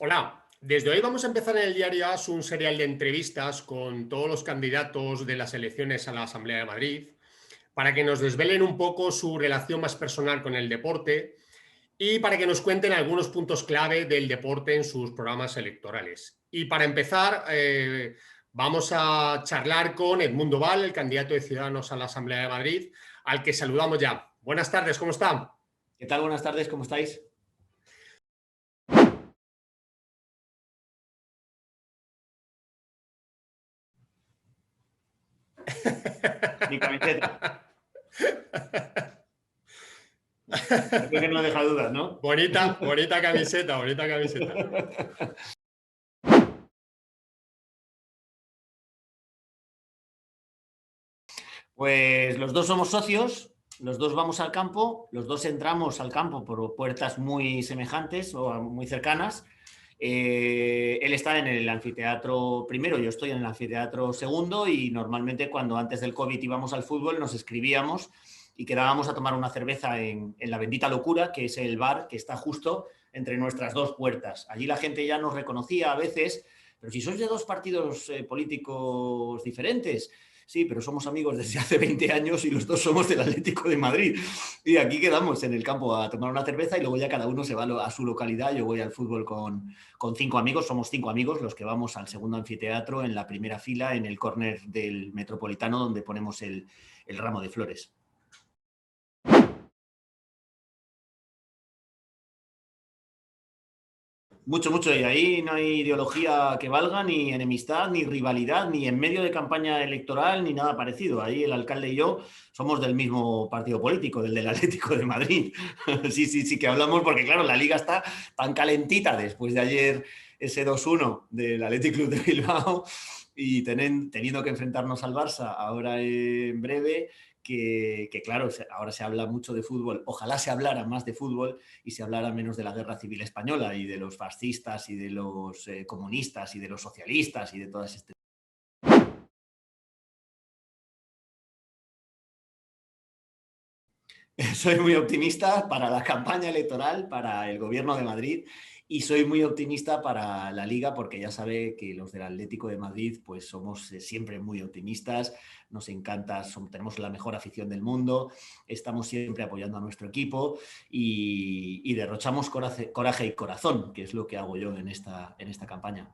Hola, desde hoy vamos a empezar en el diario AS un serial de entrevistas con todos los candidatos de las elecciones a la Asamblea de Madrid para que nos desvelen un poco su relación más personal con el deporte y para que nos cuenten algunos puntos clave del deporte en sus programas electorales. Y para empezar, vamos a charlar con Edmundo Val, el candidato de Ciudadanos a la Asamblea de Madrid, al que saludamos ya. Buenas tardes, ¿cómo está? ¿Qué tal? Buenas tardes, ¿cómo estáis? Mi camiseta. Yo creo que no deja dudas, ¿no? Bonita, bonita camiseta, bonita camiseta. Pues los dos somos socios, los dos vamos al campo, los dos entramos al campo por puertas muy semejantes o muy cercanas. Él está en el anfiteatro primero, yo estoy en el anfiteatro segundo y normalmente cuando antes del COVID íbamos al fútbol nos escribíamos y quedábamos a tomar una cerveza en La Bendita Locura, que es el bar que está justo entre nuestras dos puertas. Allí la gente ya nos reconocía a veces, pero si sois de dos partidos políticos diferentes. Sí, pero somos amigos desde hace 20 años y los dos somos del Atlético de Madrid. Y aquí quedamos en el campo a tomar una cerveza y luego ya cada uno se va a su localidad. Yo voy al fútbol con 5 amigos, somos 5 amigos los que vamos al segundo anfiteatro en la primera fila, en el córner del Metropolitano, donde ponemos el ramo de flores. Mucho, mucho. Y ahí no hay ideología que valga, ni enemistad, ni rivalidad, ni en medio de campaña electoral, ni nada parecido. Ahí el alcalde y yo somos del mismo partido político, del Atlético de Madrid. Sí, sí, sí que hablamos porque, claro, la liga está tan calentita después de ayer ese 2-1 del Athletic Club de Bilbao y teniendo que enfrentarnos al Barça ahora en breve, que claro, ahora se habla mucho de fútbol. Ojalá se hablara más de fútbol y se hablara menos de la guerra civil española y de los fascistas y de los comunistas y de los socialistas y de todas estas. Soy muy optimista para la campaña electoral, para el gobierno de Madrid y soy muy optimista para la Liga porque ya sabe que los del Atlético de Madrid pues somos siempre muy optimistas, nos encanta, tenemos la mejor afición del mundo, estamos siempre apoyando a nuestro equipo y derrochamos coraje y corazón, que es lo que hago yo en esta campaña.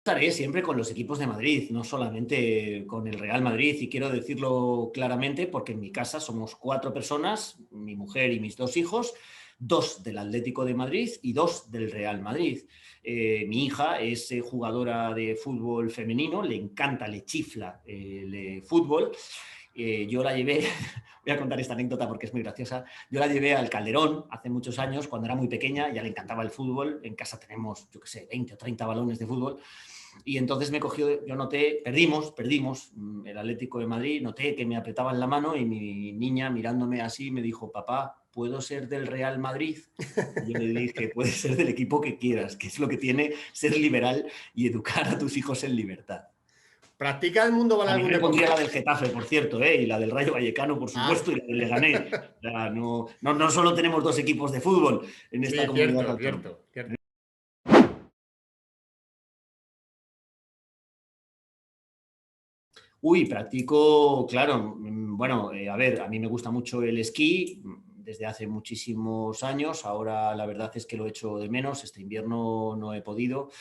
Estaré siempre con los equipos de Madrid, no solamente con el Real Madrid, y quiero decirlo claramente porque en mi casa somos 4 personas, mi mujer y mis 2 hijos, 2 del Atlético de Madrid y 2 del Real Madrid. Mi hija es jugadora de fútbol femenino, le encanta, le chifla el fútbol. Yo la llevé, voy a contar esta anécdota porque es muy graciosa, yo la llevé al Calderón hace muchos años, cuando era muy pequeña, ya le encantaba el fútbol, en casa tenemos, yo qué sé, 20 o 30 balones de fútbol, y entonces me cogió, yo noté, perdimos el Atlético de Madrid, noté que me apretaban la mano y mi niña mirándome así me dijo, papá, ¿puedo ser del Real Madrid? Y yo le dije, puedes ser del equipo que quieras, que es lo que tiene ser liberal y educar a tus hijos en libertad. ¿Practica el mundo Val También algún me pondría deporte? la del Getafe, por cierto, y la del Rayo Vallecano, por Ah. supuesto, y la del Leganés. O sea, no solo tenemos 2 equipos de fútbol en esta Sí, comunidad cierto, autónoma. cierto, cierto. Uy, practico, claro, bueno, a ver, a mí me gusta mucho el esquí desde hace muchísimos años, ahora la verdad es que lo echo de menos, este invierno no he podido.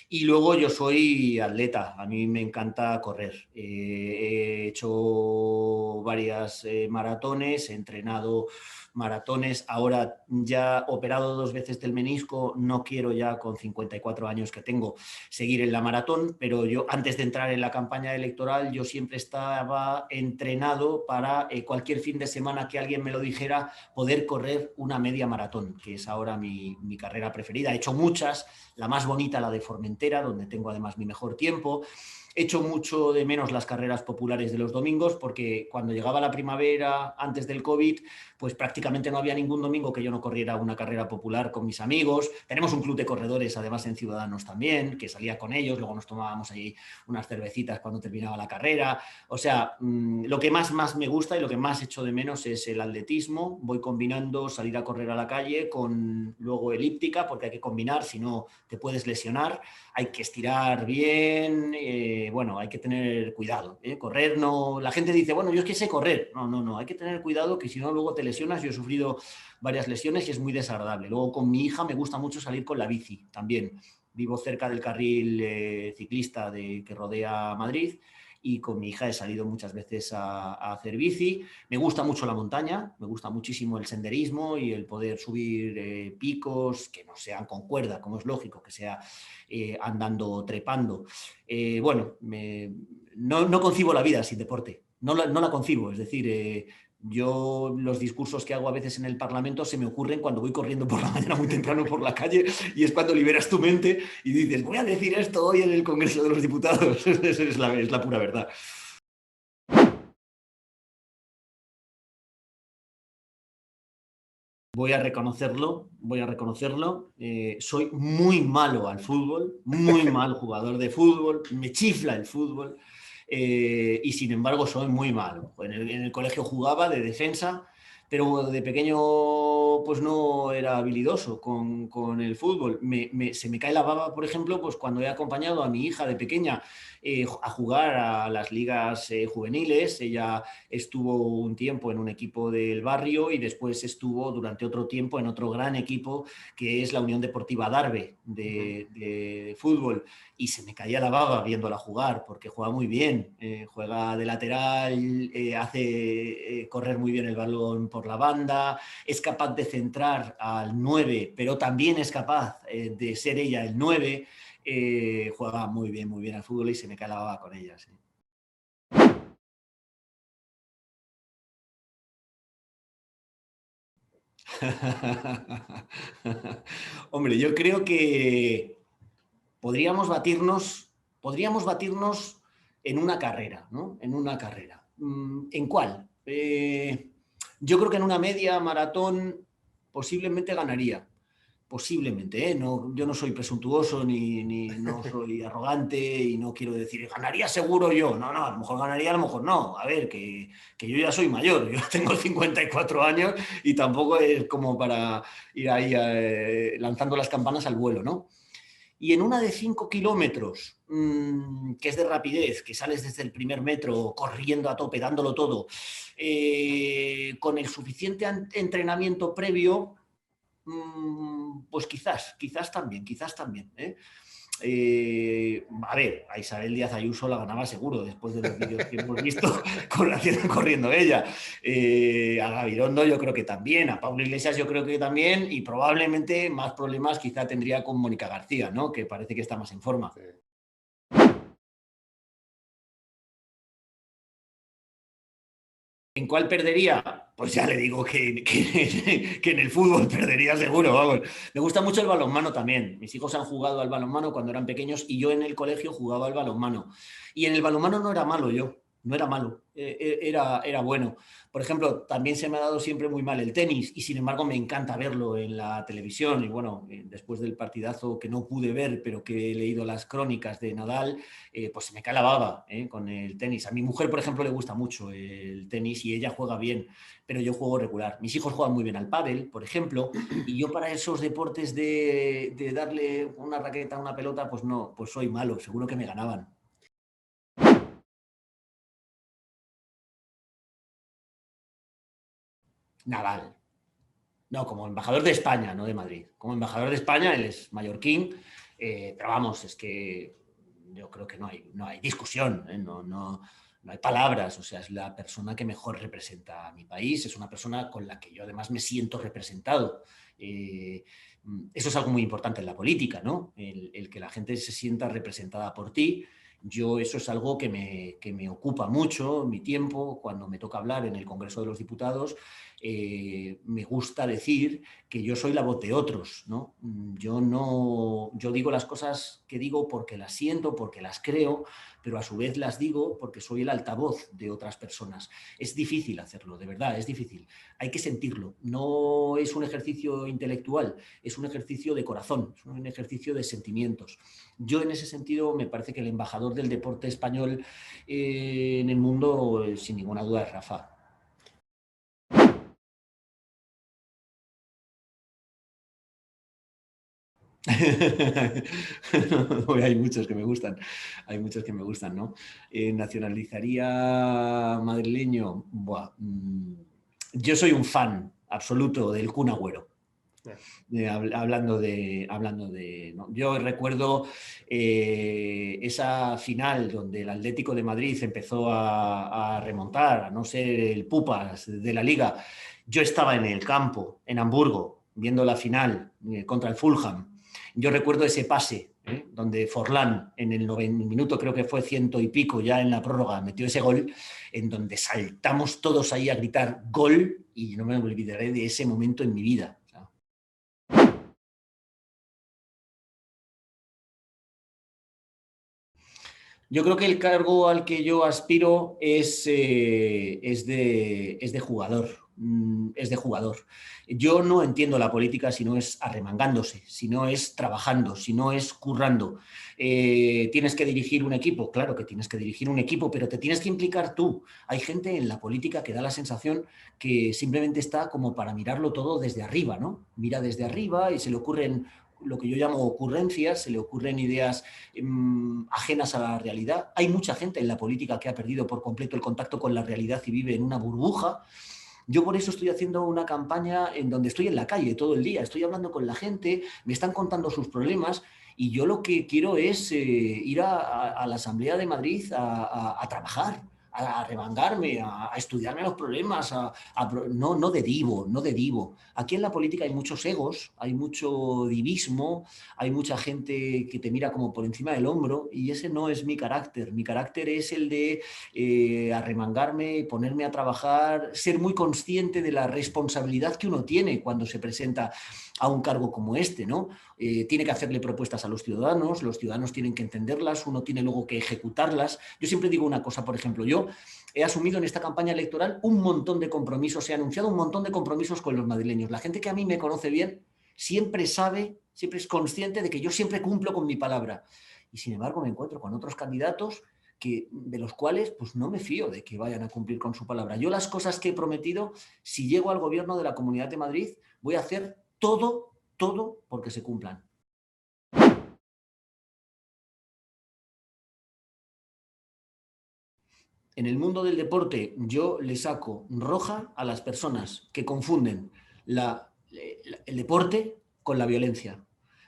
Y luego yo soy atleta, a mí me encanta correr. He hecho varias maratones, he entrenado maratones, ahora ya operado 2 veces del menisco, no quiero ya con 54 años que tengo seguir en la maratón, pero yo antes de entrar en la campaña electoral yo siempre estaba entrenado para cualquier fin de semana que alguien me lo dijera, poder correr una media maratón, que es ahora mi carrera preferida. He hecho muchas, la más bonita la de Formentera, donde tengo además mi mejor tiempo. Echo mucho de menos las carreras populares de los domingos porque cuando llegaba la primavera, antes del COVID, pues prácticamente no había ningún domingo que yo no corriera una carrera popular con mis amigos. Tenemos un club de corredores, además, en Ciudadanos también, que salía con ellos, luego nos tomábamos ahí unas cervecitas cuando terminaba la carrera. O sea, lo que más me gusta y lo que más echo de menos es el atletismo. Voy combinando salir a correr a la calle con luego elíptica, porque hay que combinar, si no te puedes lesionar. Hay que estirar bien, bueno, hay que tener cuidado. Correr no... La gente dice, bueno, yo es que sé correr. No, hay que tener cuidado que si no luego te lesionas. Yo he sufrido varias lesiones y es muy desagradable. Luego con mi hija me gusta mucho salir con la bici también. Vivo cerca del carril ciclista que rodea Madrid y con mi hija he salido muchas veces a hacer bici. Me gusta mucho la montaña, me gusta muchísimo el senderismo y el poder subir picos que no sean con cuerda, como es lógico, que sea andando o trepando. Bueno, no concibo la vida sin deporte, no la concibo, es decir... Yo los discursos que hago a veces en el Parlamento se me ocurren cuando voy corriendo por la mañana muy temprano por la calle y es cuando liberas tu mente y dices, voy a decir esto hoy en el Congreso de los Diputados. Es la pura verdad. Voy a reconocerlo. Soy muy malo al fútbol, muy mal jugador de fútbol, me chifla el fútbol y sin embargo soy muy malo. En el colegio jugaba de defensa, pero de pequeño pues no era habilidoso con el fútbol. Se me cae la baba, por ejemplo, pues cuando he acompañado a mi hija de pequeña a jugar a las ligas juveniles. Ella estuvo un tiempo en un equipo del barrio y después estuvo durante otro tiempo en otro gran equipo que es la Unión Deportiva Darbe de fútbol y se me caía la baba viéndola jugar porque juega muy bien, juega de lateral, hace correr muy bien el balón por la banda, es capaz de centrar al 9, pero también es capaz de ser ella el 9. Juega muy bien al fútbol y se me cae la baba con ella. Sí. Hombre, yo creo que podríamos batirnos en una carrera, ¿no? En una carrera. ¿En cuál? Yo creo que en una media maratón posiblemente ganaría. Posiblemente, ¿eh? No, yo no soy presuntuoso ni no soy arrogante y no quiero decir ganaría seguro yo. No, a lo mejor ganaría, a lo mejor no. A ver, que yo ya soy mayor, yo tengo 54 años y tampoco es como para ir ahí lanzando las campanas al vuelo, ¿no? Y en una de 5 kilómetros, que es de rapidez, que sales desde el primer metro corriendo a tope, dándolo todo, con el suficiente entrenamiento previo, pues quizás también. A ver, a Isabel Díaz Ayuso la ganaba seguro después de los vídeos que hemos visto corriendo ella. A Gabirondo yo creo que también, a Pablo Iglesias yo creo que también y probablemente más problemas quizá tendría con Mónica García, ¿no? Que parece que está más en forma. Sí. ¿En cuál perdería? Pues ya le digo que en el fútbol perdería seguro, vamos. Me gusta mucho el balonmano también. Mis hijos han jugado al balonmano cuando eran pequeños y yo en el colegio jugaba al balonmano. Y en el balonmano no era malo yo, no era malo, era bueno. Por ejemplo, también se me ha dado siempre muy mal el tenis y sin embargo me encanta verlo en la televisión. Y bueno, después del partidazo que no pude ver, pero que he leído las crónicas de Nadal, pues se me cae la baba con el tenis. A mi mujer, por ejemplo, le gusta mucho el tenis y ella juega bien, pero yo juego regular. Mis hijos juegan muy bien al pádel, por ejemplo, y yo para esos deportes de darle una raqueta a una pelota, pues no, pues soy malo, seguro que me ganaban. Nadal. No, como embajador de España, no de Madrid. Como embajador de España, él es mallorquín, pero vamos, es que yo creo que no hay discusión, no hay palabras, o sea, es la persona que mejor representa a mi país, es una persona con la que yo además me siento representado. Eso es algo muy importante en la política, ¿no? El que la gente se sienta representada por ti. Yo eso es algo que me ocupa mucho mi tiempo cuando me toca hablar en el Congreso de los Diputados. Me gusta decir que yo soy la voz de otros, ¿no? Yo digo las cosas que digo porque las siento, porque las creo, pero a su vez las digo porque soy el altavoz de otras personas. Es difícil hacerlo, de verdad, es difícil. Hay que sentirlo. No es un ejercicio intelectual, es un ejercicio de corazón, es un ejercicio de sentimientos. Yo en ese sentido me parece que el embajador del deporte español en el mundo, sin ninguna duda, es Rafa. Hay muchos que me gustan, ¿no? Nacionalizaría madrileño. Buah, yo soy un fan absoluto del Kun Agüero. Hablando de ¿no? Yo recuerdo esa final donde el Atlético de Madrid empezó a remontar, a no ser el pupas de la Liga. Yo estaba en el campo, en Hamburgo, viendo la final contra el Fulham. Yo recuerdo ese pase, donde Forlán en el minuto, creo que fue 100 y pico, ya en la prórroga, metió ese gol, en donde saltamos todos ahí a gritar gol, y no me olvidaré de ese momento en mi vida. Yo creo que el cargo al que yo aspiro es de jugador. Es de jugador. Yo no entiendo la política si no es arremangándose, si no es trabajando, si no es currando. ¿Tienes que dirigir un equipo? Claro que tienes que dirigir un equipo, pero te tienes que implicar tú. Hay gente en la política que da la sensación que simplemente está como para mirarlo todo desde arriba, ¿no? Mira desde arriba y se le ocurren lo que yo llamo ocurrencias, se le ocurren ideas ajenas a la realidad. Hay mucha gente en la política que ha perdido por completo el contacto con la realidad y vive en una burbuja. Yo por eso estoy haciendo una campaña en donde estoy en la calle todo el día, estoy hablando con la gente, me están contando sus problemas y yo lo que quiero es ir a la Asamblea de Madrid a trabajar, a remangarme, a estudiarme los problemas, no de divo, no de divo. Aquí en la política hay muchos egos, hay mucho divismo, hay mucha gente que te mira como por encima del hombro y ese no es mi carácter. Mi carácter es el de arremangarme, ponerme a trabajar, ser muy consciente de la responsabilidad que uno tiene cuando se presenta a un cargo como este, ¿no? Tiene que hacerle propuestas a los ciudadanos tienen que entenderlas, uno tiene luego que ejecutarlas. Yo siempre digo una cosa, por ejemplo, yo he asumido en esta campaña electoral un montón de compromisos, he anunciado un montón de compromisos con los madrileños. La gente que a mí me conoce bien siempre sabe, siempre es consciente de que yo siempre cumplo con mi palabra. Y sin embargo me encuentro con otros candidatos de los cuales pues no me fío de que vayan a cumplir con su palabra. Yo las cosas que he prometido, si llego al gobierno de la Comunidad de Madrid, voy a hacer todo porque se cumplan. En el mundo del deporte yo le saco roja a las personas que confunden el deporte con la violencia.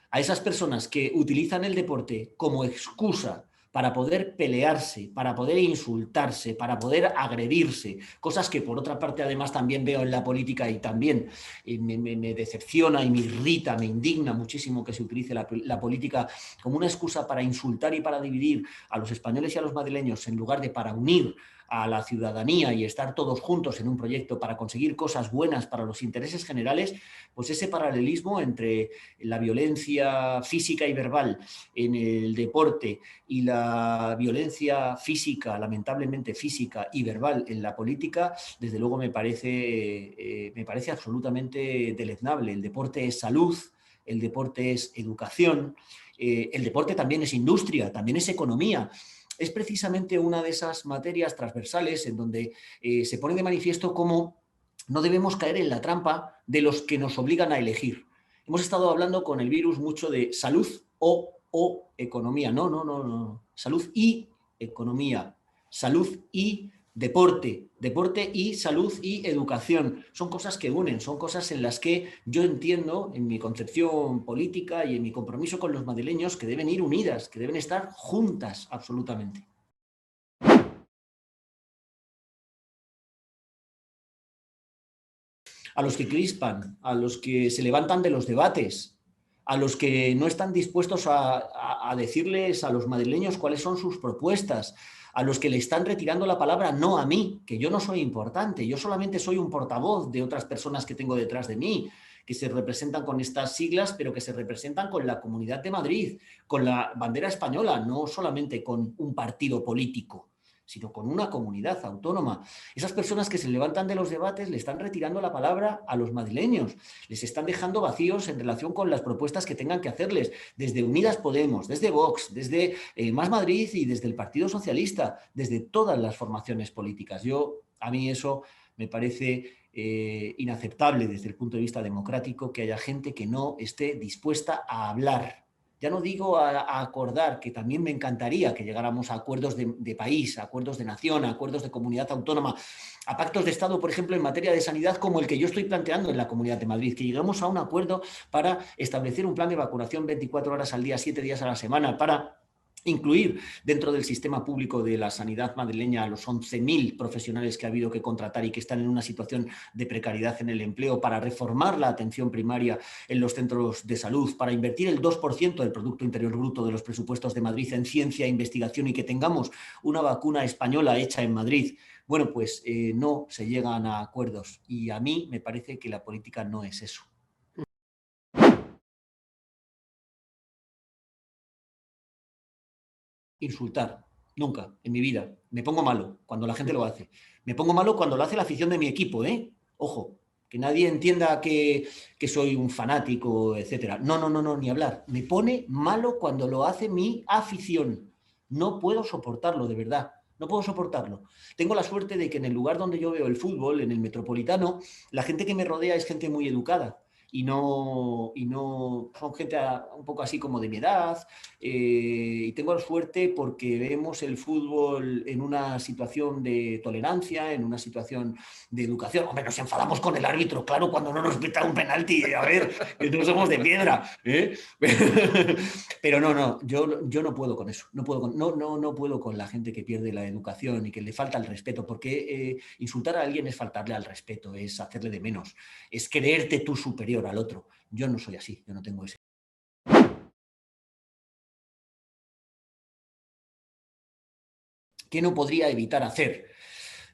A esas personas que utilizan el deporte como excusa para poder pelearse, para poder insultarse, para poder agredirse, cosas que por otra parte además también veo en la política y también me decepciona y me irrita, me indigna muchísimo que se utilice la política como una excusa para insultar y para dividir a los españoles y a los madrileños en lugar de para unir a la ciudadanía y estar todos juntos en un proyecto para conseguir cosas buenas para los intereses generales, pues ese paralelismo entre la violencia física y verbal en el deporte y la violencia física, lamentablemente física y verbal en la política, desde luego me parece absolutamente deleznable. El deporte es salud, el deporte es educación, el deporte también es industria, también es economía. Es precisamente una de esas materias transversales en donde se pone de manifiesto cómo no debemos caer en la trampa de los que nos obligan a elegir. Hemos estado hablando con el virus mucho de salud o economía. No. Salud y economía. Salud y deporte. Deporte y salud y educación. Son cosas que unen, son cosas en las que yo entiendo, en mi concepción política y en mi compromiso con los madrileños, que deben ir unidas, que deben estar juntas absolutamente. A los que crispan, a los que se levantan de los debates, a los que no están dispuestos a decirles a los madrileños cuáles son sus propuestas, a los que le están retirando la palabra no a mí, que yo no soy importante, yo solamente soy un portavoz de otras personas que tengo detrás de mí, que se representan con estas siglas, pero que se representan con la Comunidad de Madrid, con la bandera española, no solamente con un partido político, sino con una comunidad autónoma. Esas personas que se levantan de los debates le están retirando la palabra a los madrileños, les están dejando vacíos en relación con las propuestas que tengan que hacerles, desde Unidas Podemos, desde Vox, desde Más Madrid y desde el Partido Socialista, desde todas las formaciones políticas. A mí eso me parece inaceptable desde el punto de vista democrático, que haya gente que no esté dispuesta a hablar. Ya no digo a acordar, que también me encantaría que llegáramos a acuerdos de país, a acuerdos de nación, a acuerdos de comunidad autónoma, a pactos de Estado, por ejemplo, en materia de sanidad, como el que yo estoy planteando en la Comunidad de Madrid, que lleguemos a un acuerdo para establecer un plan de vacunación 24 horas al día, 7 días a la semana, para incluir dentro del sistema público de la sanidad madrileña a los 11.000 profesionales que ha habido que contratar y que están en una situación de precariedad en el empleo, para reformar la atención primaria en los centros de salud, para invertir el 2% del Producto Interior Bruto de los presupuestos de Madrid en ciencia e investigación y que tengamos una vacuna española hecha en Madrid. Bueno, pues no se llegan a acuerdos y a mí me parece que la política no es eso. Insultar, nunca, en mi vida. Me pongo malo cuando la gente lo hace. Me pongo malo cuando lo hace la afición de mi equipo, ¿eh? Ojo, que nadie entienda que soy un fanático, etcétera. No, no, no, no, ni hablar. Me pone malo cuando lo hace mi afición. No puedo soportarlo, de verdad. No puedo soportarlo. Tengo la suerte de que en el lugar donde yo veo el fútbol, en el Metropolitano, la gente que me rodea es gente muy educada y no son gente un poco así como de mi edad, y tengo la suerte porque vemos el fútbol en una situación de tolerancia, en una situación de educación. Hombre, nos enfadamos con el árbitro, claro, cuando no nos pita un penalti, a ver, que no somos de piedra, ¿eh? Pero no, yo no puedo con eso, no puedo con la gente que pierde la educación y que le falta el respeto, porque insultar a alguien es faltarle al respeto, es hacerle de menos, es creerte tú superior al otro. Yo no soy así, yo no tengo ese. ¿Qué no podría evitar hacer?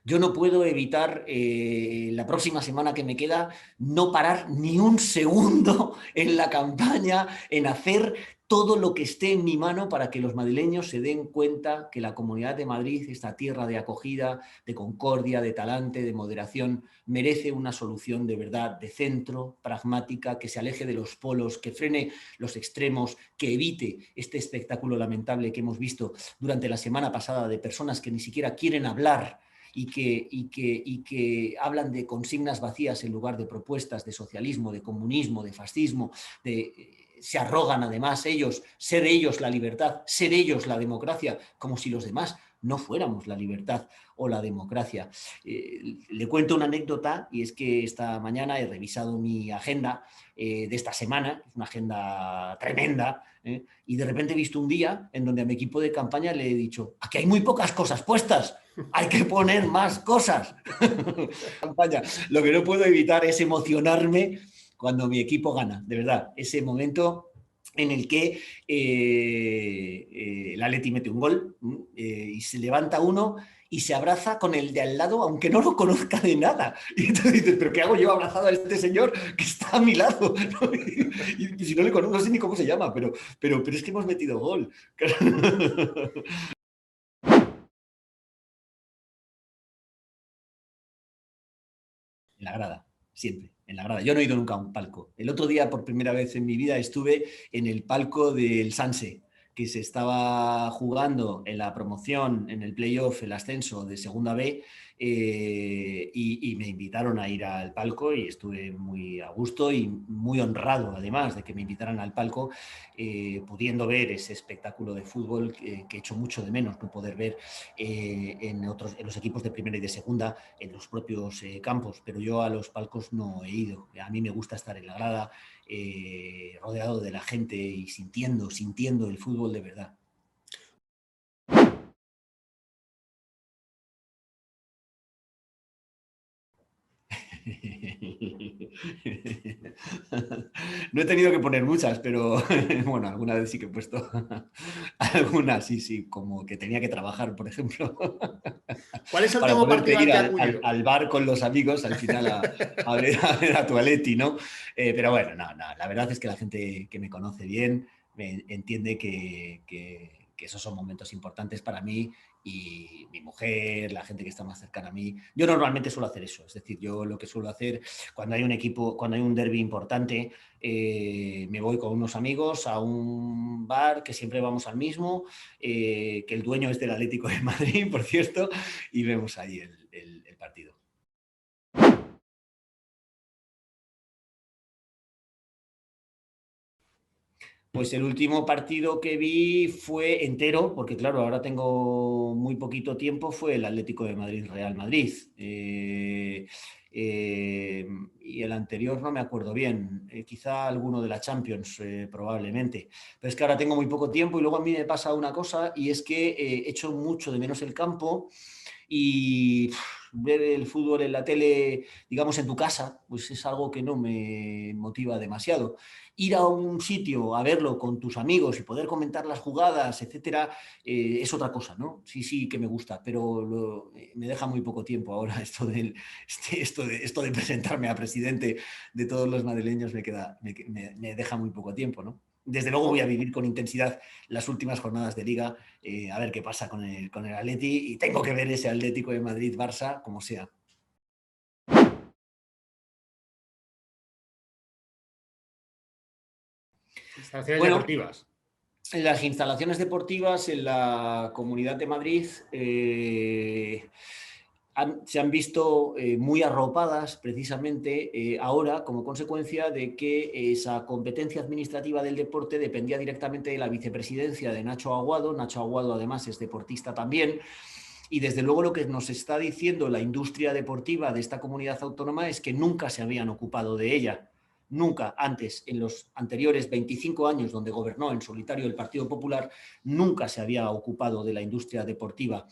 Yo no puedo evitar la próxima semana que me queda no parar ni un segundo en la campaña, en hacer todo lo que esté en mi mano para que los madrileños se den cuenta que la Comunidad de Madrid, esta tierra de acogida, de concordia, de talante, de moderación, merece una solución de verdad, de centro, pragmática, que se aleje de los polos, que frene los extremos, que evite este espectáculo lamentable que hemos visto durante la semana pasada de personas que ni siquiera quieren hablar y que hablan de consignas vacías en lugar de propuestas de socialismo, de comunismo, de fascismo, se arrogan además ser ellos la libertad, ser ellos la democracia, como si los demás no fuéramos la libertad o la democracia. Le cuento una anécdota, y es que esta mañana he revisado mi agenda de esta semana, es una agenda tremenda, y de repente he visto un día en donde a mi equipo de campaña le he dicho: aquí hay muy pocas cosas puestas, hay que poner más cosas. Lo que no puedo evitar es emocionarme cuando mi equipo gana, de verdad, ese momento en el que el Atleti mete un gol y se levanta uno y se abraza con el de al lado, aunque no lo conozca de nada. Y entonces dices: ¿pero qué hago yo abrazado a este señor que está a mi lado? Y si no le conozco, no sé ni cómo se llama, pero es que hemos metido gol. En la grada, siempre, en la grada. Yo no he ido nunca a un palco. El otro día, por primera vez en mi vida, estuve en el palco del Sanse, que se estaba jugando en la promoción, en el playoff, el ascenso de Segunda B, y me invitaron a ir al palco y estuve muy a gusto y muy honrado, además de que me invitaran al palco, pudiendo ver ese espectáculo de fútbol que echo mucho de menos no poder ver en los equipos de primera y de segunda, en los propios campos, pero yo a los palcos no he ido. A mí me gusta estar en la grada, rodeado de la gente y sintiendo el fútbol de verdad. No he tenido que poner muchas, pero bueno, alguna vez sí que he puesto algunas, sí, como que tenía que trabajar, por ejemplo, ¿Cuál es el para último poderte partido al ir que ha acudido? al bar con los amigos al final a ver a tu Atleti, ¿no? Pero bueno, no, la verdad es que la gente que me conoce bien me entiende que esos son momentos importantes para mí y mi mujer, la gente que está más cercana a mí. Yo normalmente suelo hacer eso, es decir, yo lo que suelo hacer cuando hay un equipo, cuando hay un derbi importante, me voy con unos amigos a un bar que siempre vamos al mismo, que el dueño es del Atlético de Madrid, por cierto, y vemos ahí el partido. Pues el último partido que vi fue entero, porque claro, ahora tengo muy poquito tiempo, fue el Atlético de Madrid-Real Madrid. Y el anterior no me acuerdo bien, quizá alguno de la Champions, probablemente. Pero es que ahora tengo muy poco tiempo y luego a mí me pasa una cosa y es que echo mucho de menos el campo y ver el fútbol en la tele, digamos, en tu casa, pues es algo que no me motiva demasiado. Ir a un sitio a verlo con tus amigos y poder comentar las jugadas, etcétera, es otra cosa, ¿no? Sí que me gusta, pero me deja muy poco tiempo ahora esto de presentarme a presidente de todos los madrileños me deja muy poco tiempo, ¿no? Desde luego voy a vivir con intensidad las últimas jornadas de Liga, a ver qué pasa con el Atleti, y tengo que ver ese Atlético de Madrid-Barça como sea. Instalaciones Bueno, deportivas. en las instalaciones deportivas en la Comunidad de Madrid se han visto muy arropadas precisamente ahora como consecuencia de que esa competencia administrativa del deporte dependía directamente de la vicepresidencia de Nacho Aguado. Nacho Aguado además es deportista también. Y desde luego lo que nos está diciendo la industria deportiva de esta comunidad autónoma es que nunca se habían ocupado de ella. Nunca antes, en los anteriores 25 años donde gobernó en solitario el Partido Popular, nunca se había ocupado de la industria deportiva.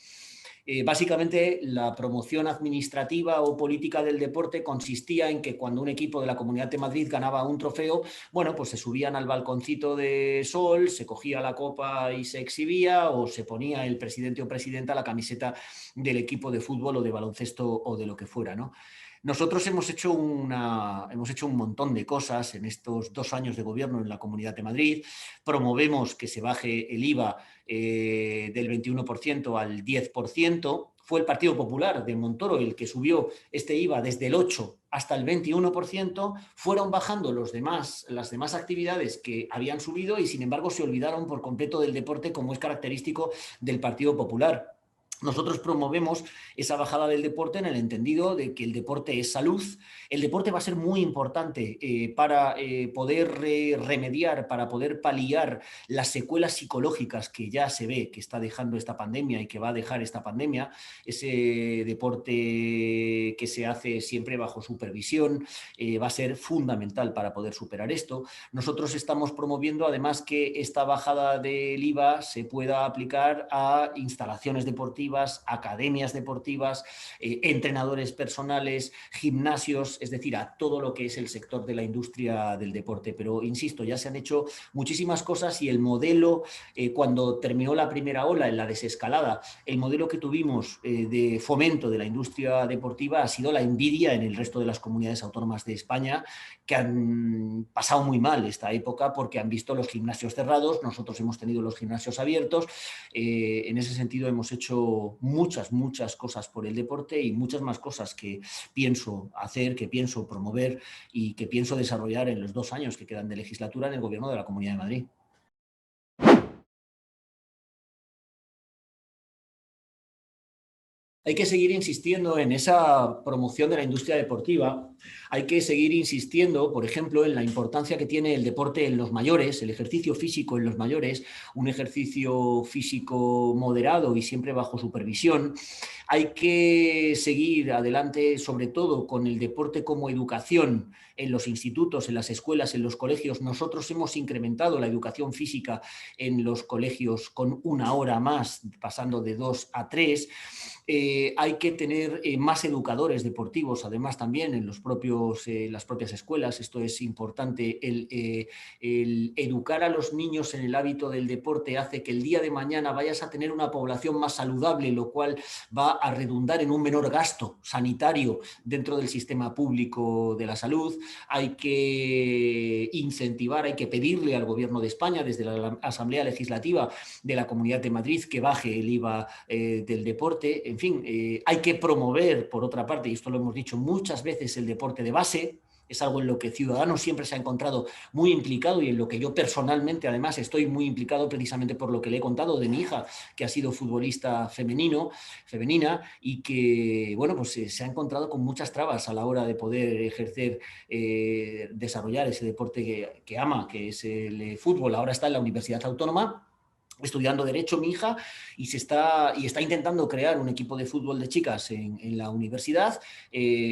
Básicamente, la promoción administrativa o política del deporte consistía en que cuando un equipo de la Comunidad de Madrid ganaba un trofeo, bueno, pues se subían al balconcito de sol, se cogía la copa y se exhibía, o se ponía el presidente o presidenta la camiseta del equipo de fútbol o de baloncesto o de lo que fuera, ¿no? Nosotros hemos hecho un montón de cosas en estos 2 años de gobierno en la Comunidad de Madrid. Promovemos que se baje el IVA del 21% al 10%. Fue el Partido Popular de Montoro el que subió este IVA desde el 8 hasta el 21%. Fueron bajando las demás actividades que habían subido y, sin embargo, se olvidaron por completo del deporte, como es característico del Partido Popular. Nosotros promovemos esa bajada del deporte en el entendido de que el deporte es salud. El deporte va a ser muy importante para poder remediar, para poder paliar las secuelas psicológicas que ya se ve que está dejando esta pandemia y que va a dejar esta pandemia. Ese deporte que se hace siempre bajo supervisión va a ser fundamental para poder superar esto. Nosotros estamos promoviendo además que esta bajada del IVA se pueda aplicar a instalaciones deportivas, academias deportivas, entrenadores personales, gimnasios, es decir, a todo lo que es el sector de la industria del deporte. Pero, insisto, ya se han hecho muchísimas cosas y el modelo, cuando terminó la primera ola en la desescalada, el modelo que tuvimos de fomento de la industria deportiva ha sido la envidia en el resto de las comunidades autónomas de España, que han pasado muy mal esta época porque han visto los gimnasios cerrados. Nosotros hemos tenido los gimnasios abiertos. En ese sentido hemos hecho muchas cosas por el deporte y muchas más cosas que pienso hacer, que pienso promover y que pienso desarrollar en los 2 años que quedan de legislatura en el Gobierno de la Comunidad de Madrid. Hay que seguir insistiendo en esa promoción de la industria deportiva. Hay que seguir insistiendo, por ejemplo, en la importancia que tiene el deporte en los mayores, el ejercicio físico en los mayores, un ejercicio físico moderado y siempre bajo supervisión. Hay que seguir adelante, sobre todo con el deporte como educación en los institutos, en las escuelas, en los colegios. Nosotros hemos incrementado la educación física en los colegios con 1 hora más, pasando de 2 a 3. Hay que tener más educadores deportivos, además también en las propias escuelas. Esto es importante. El educar a los niños en el hábito del deporte hace que el día de mañana vayas a tener una población más saludable, lo cual va a redundar en un menor gasto sanitario dentro del sistema público de la salud. Hay que incentivar, hay que pedirle al Gobierno de España desde la Asamblea Legislativa de la Comunidad de Madrid que baje el IVA del deporte. En fin, hay que promover, por otra parte, y esto lo hemos dicho muchas veces, el deporte de base. Es algo en lo que Ciudadanos siempre se ha encontrado muy implicado y en lo que yo personalmente además estoy muy implicado precisamente por lo que le he contado de mi hija, que ha sido futbolista femenina y que, bueno, pues se ha encontrado con muchas trabas a la hora de poder ejercer, desarrollar ese deporte que ama, que es el fútbol. Ahora está en la Universidad Autónoma estudiando Derecho mi hija y está intentando crear un equipo de fútbol de chicas en la universidad.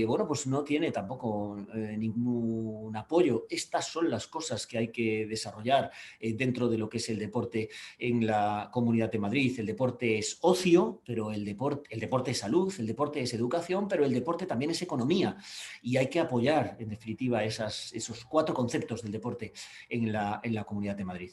Bueno, pues no tiene tampoco ningún apoyo. Estas son las cosas que hay que desarrollar dentro de lo que es el deporte en la Comunidad de Madrid. El deporte es ocio, pero el deporte es salud, el deporte es educación, pero el deporte también es economía y hay que apoyar, en definitiva, esos 4 conceptos del deporte en la Comunidad de Madrid.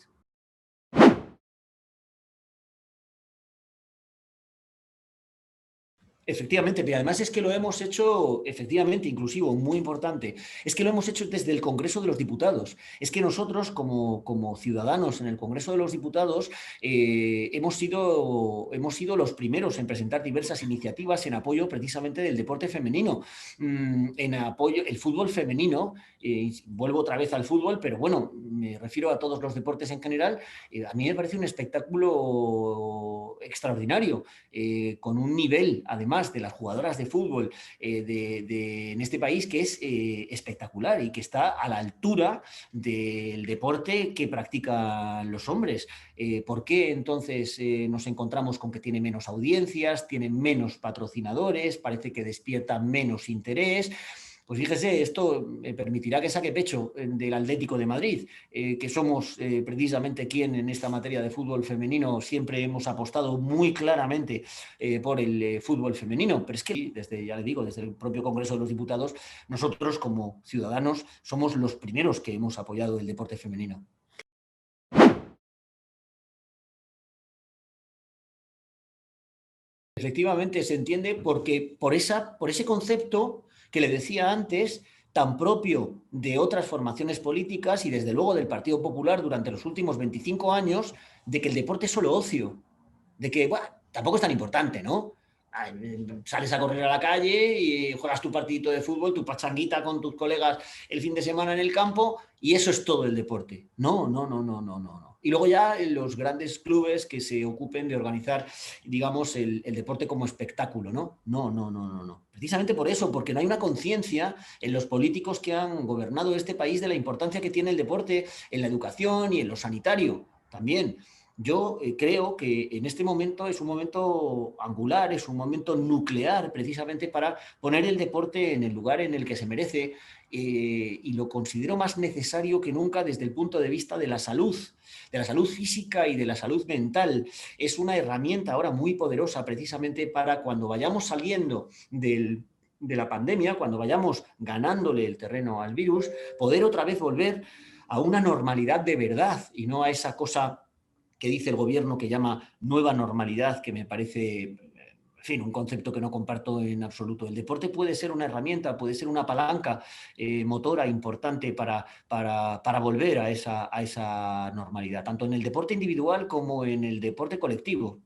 Efectivamente, pero además es que lo hemos hecho, efectivamente, inclusivo, muy importante, es que lo hemos hecho desde el Congreso de los Diputados. Es que nosotros, como ciudadanos en el Congreso de los Diputados, hemos sido los primeros en presentar diversas iniciativas en apoyo precisamente del deporte femenino, en apoyo el fútbol femenino. Vuelvo otra vez al fútbol, pero bueno, me refiero a todos los deportes en general. A mí me parece un espectáculo extraordinario, con un nivel, además, de las jugadoras de fútbol en este país que es espectacular y que está a la altura del deporte que practican los hombres. ¿Por qué entonces nos encontramos con que tiene menos audiencias, tiene menos patrocinadores, parece que despierta menos interés? Pues fíjese, esto permitirá que saque pecho del Atlético de Madrid, que somos precisamente quien en esta materia de fútbol femenino siempre hemos apostado muy claramente por el fútbol femenino. Pero es que, ya le digo, desde el propio Congreso de los Diputados, nosotros como ciudadanos somos los primeros que hemos apoyado el deporte femenino. Efectivamente, se entiende porque por ese concepto que le decía antes, tan propio de otras formaciones políticas y desde luego del Partido Popular durante los últimos 25 años, de que el deporte es solo ocio, de que bueno, tampoco es tan importante, ¿no? Sales a correr a la calle y juegas tu partidito de fútbol, tu pachanguita con tus colegas el fin de semana en el campo y eso es todo el deporte. No, no, no, no, no, no. Y luego ya los grandes clubes que se ocupen de organizar, digamos, el deporte como espectáculo, ¿no? No, no, no, no, no. Precisamente por eso, porque no hay una conciencia en los políticos que han gobernado este país de la importancia que tiene el deporte en la educación y en lo sanitario también. Yo creo que en este momento es un momento angular, es un momento nuclear precisamente para poner el deporte en el lugar en el que se merece, y lo considero más necesario que nunca desde el punto de vista de la salud física y de la salud mental. Es una herramienta ahora muy poderosa precisamente para cuando vayamos saliendo de la pandemia, cuando vayamos ganándole el terreno al virus, poder otra vez volver a una normalidad de verdad y no a esa cosa que dice el gobierno que llama nueva normalidad, que me parece, en fin, un concepto que no comparto en absoluto. El deporte puede ser una herramienta, puede ser una palanca motora importante para volver a esa normalidad, tanto en el deporte individual como en el deporte colectivo.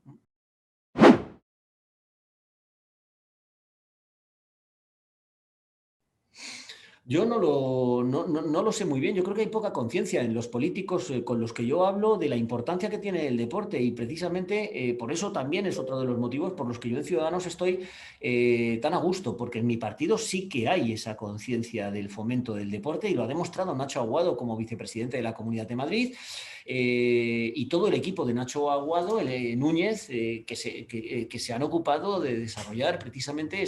Yo no lo sé muy bien. Yo creo que hay poca conciencia en los políticos con los que yo hablo de la importancia que tiene el deporte y precisamente por eso también es otro de los motivos por los que yo en Ciudadanos estoy tan a gusto, porque en mi partido sí que hay esa conciencia del fomento del deporte y lo ha demostrado Nacho Aguado como vicepresidente de la Comunidad de Madrid y todo el equipo de Nacho Aguado, Núñez, que se han ocupado de desarrollar precisamente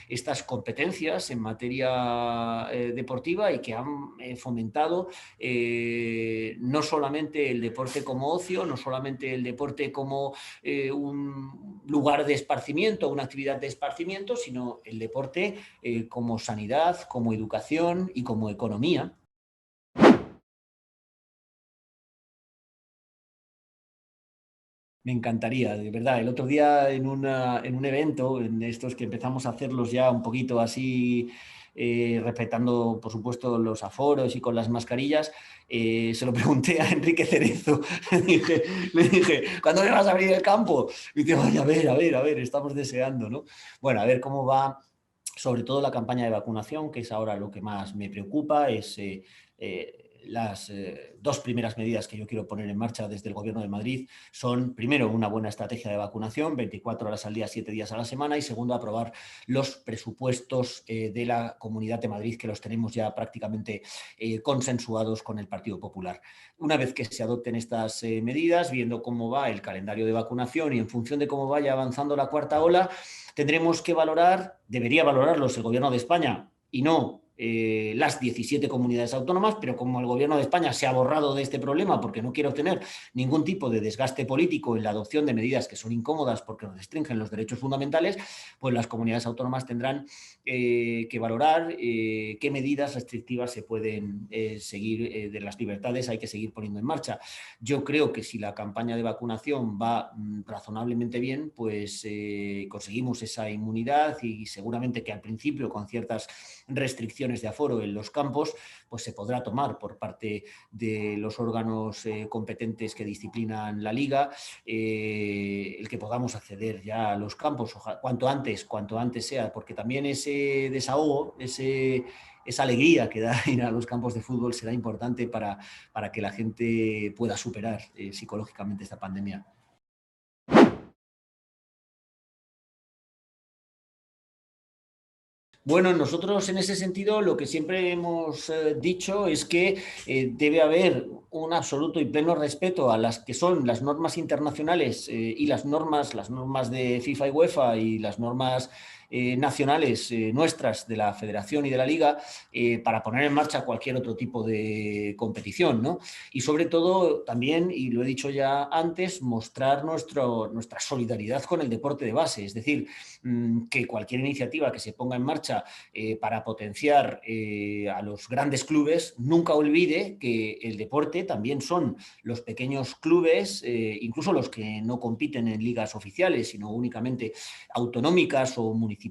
estas competencias en materia deportiva y que han fomentado no solamente el deporte como ocio, no solamente el deporte como un lugar de esparcimiento, una actividad de esparcimiento, sino el deporte como sanidad, como educación y como economía. Me encantaría, de verdad. El otro día en un evento, en estos que empezamos a hacerlos ya un poquito así, respetando, por supuesto, los aforos y con las mascarillas, se lo pregunté a Enrique Cerezo. Le dije, ¿cuándo me vas a abrir el campo? Y dice, vaya, a ver, estamos deseando, ¿no? Bueno, a ver cómo va, sobre todo la campaña de vacunación, que es ahora lo que más me preocupa, es las dos primeras medidas que yo quiero poner en marcha desde el Gobierno de Madrid son, primero, una buena estrategia de vacunación, 24 horas al día, 7 días a la semana, y segundo, aprobar los presupuestos de la Comunidad de Madrid, que los tenemos ya prácticamente consensuados con el Partido Popular. Una vez que se adopten estas medidas, viendo cómo va el calendario de vacunación y en función de cómo vaya avanzando la cuarta ola, tendremos que valorar, debería valorarlos el Gobierno de España y no las 17 comunidades autónomas, pero como el Gobierno de España se ha borrado de este problema porque no quiere obtener ningún tipo de desgaste político en la adopción de medidas que son incómodas porque restringen los derechos fundamentales, pues las comunidades autónomas tendrán que valorar qué medidas restrictivas se pueden seguir de las libertades hay que seguir poniendo en marcha. Yo creo que si la campaña de vacunación va razonablemente bien, pues conseguimos esa inmunidad y seguramente que al principio con ciertas restricciones de aforo en los campos, pues se podrá tomar por parte de los órganos competentes que disciplinan la liga el que podamos acceder ya a los campos cuanto antes sea, porque también ese desahogo, esa alegría que da ir a los campos de fútbol será importante para que la gente pueda superar psicológicamente esta pandemia. Bueno, nosotros en ese sentido lo que siempre hemos dicho es que debe haber un absoluto y pleno respeto a las que son las normas internacionales y las normas de FIFA y UEFA y las normas nacionales nuestras de la Federación y de la Liga para poner en marcha cualquier otro tipo de competición, ¿no? Y sobre todo también, y lo he dicho ya antes, mostrar nuestra solidaridad con el deporte de base, es decir, que cualquier iniciativa que se ponga en marcha para potenciar a los grandes clubes, nunca olvide que el deporte también son los pequeños clubes, incluso los que no compiten en ligas oficiales, sino únicamente autonómicas o municipales,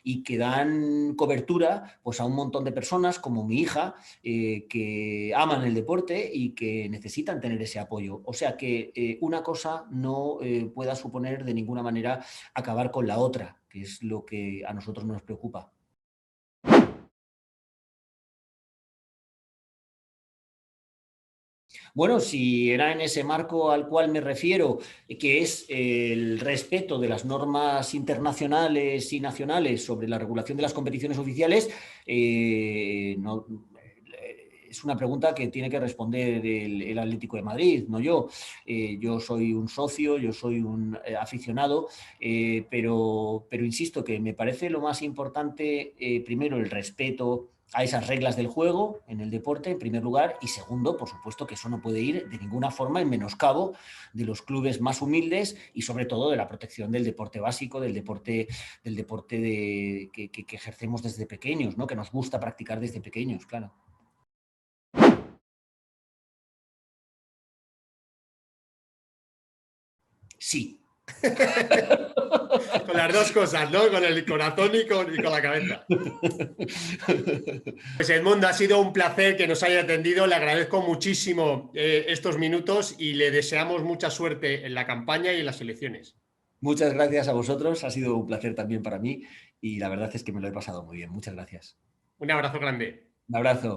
y que dan cobertura pues, a un montón de personas como mi hija, que aman el deporte y que necesitan tener ese apoyo. O sea que una cosa no pueda suponer de ninguna manera acabar con la otra, que es lo que a nosotros nos preocupa. Bueno, si era en ese marco al cual me refiero, que es el respeto de las normas internacionales y nacionales sobre la regulación de las competiciones oficiales, no, es una pregunta que tiene que responder el Atlético de Madrid, no yo. Yo soy un socio, yo soy un aficionado, pero insisto que me parece lo más importante, primero, el respeto a esas reglas del juego en el deporte, en primer lugar, y segundo, por supuesto, que eso no puede ir de ninguna forma en menoscabo de los clubes más humildes y sobre todo de la protección del deporte básico, del deporte que ejercemos desde pequeños, ¿no? Que nos gusta practicar desde pequeños, claro. Sí. Con las dos cosas, ¿no? Con el corazón y con la cabeza. Pues Edmundo, ha sido un placer que nos haya atendido. Le agradezco muchísimo estos minutos y le deseamos mucha suerte en la campaña y en las elecciones. Muchas gracias a vosotros, ha sido un placer también para mí y la verdad es que me lo he pasado muy bien. Muchas gracias. Un abrazo grande. Un abrazo.